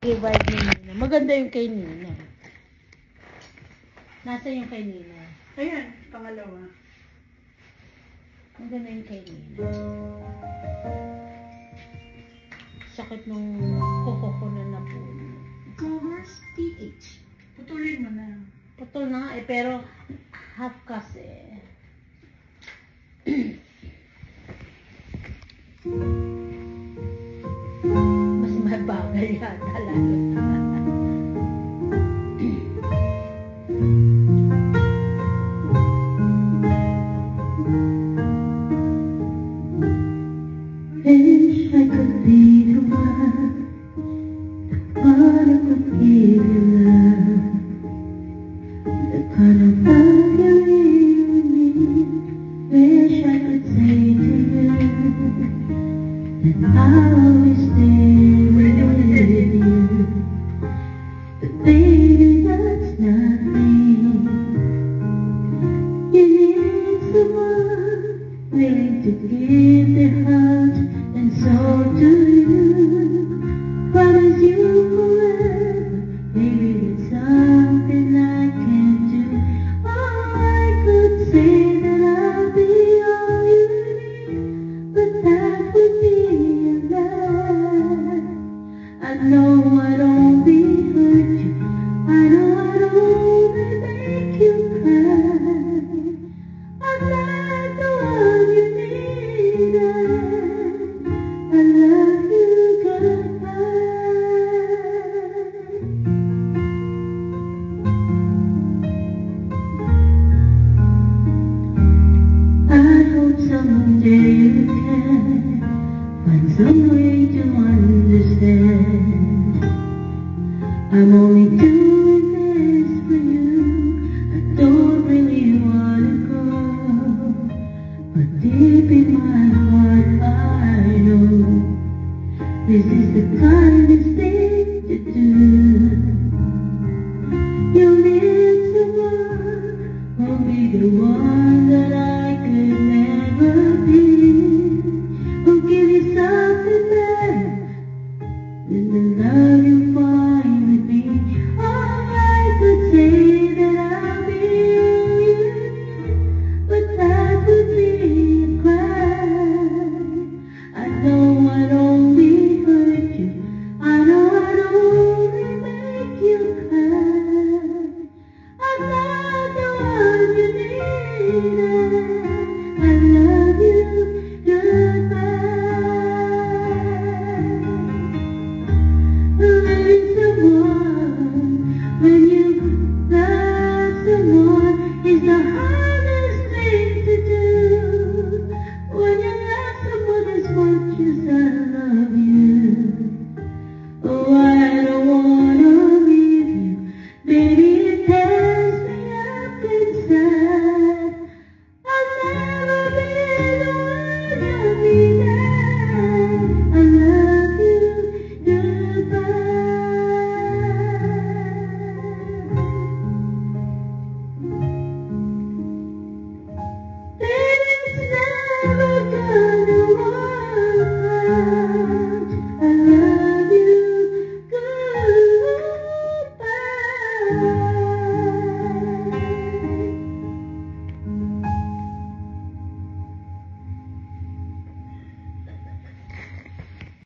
Vibe ni Nina. Maganda yung kay Nina. Nasa yung kay Nina? Ayan, pangalawa. Maganda yung kay Nina. Sakit nung kuko ko na napuno. Covers PH. Putulin mo na. Putol na nga eh, pero half kasi. Mas mabagal yata lalo. Wish I could be the one that would give you love, the kind of love you really need. Wish I could say to you that I'll always stay with you, but baby, that's not me. You need someone willing to give their heart and soul to you. Promise you forever, maybe it's something I can do. Oh, I could say that I'll be all you need, but that would be a lie. I know I'd only hurt you, I know I'd only make you cry. I'm not the one you needed. I love you, goodbye. I hope someday you can find some way to understand. I'm only too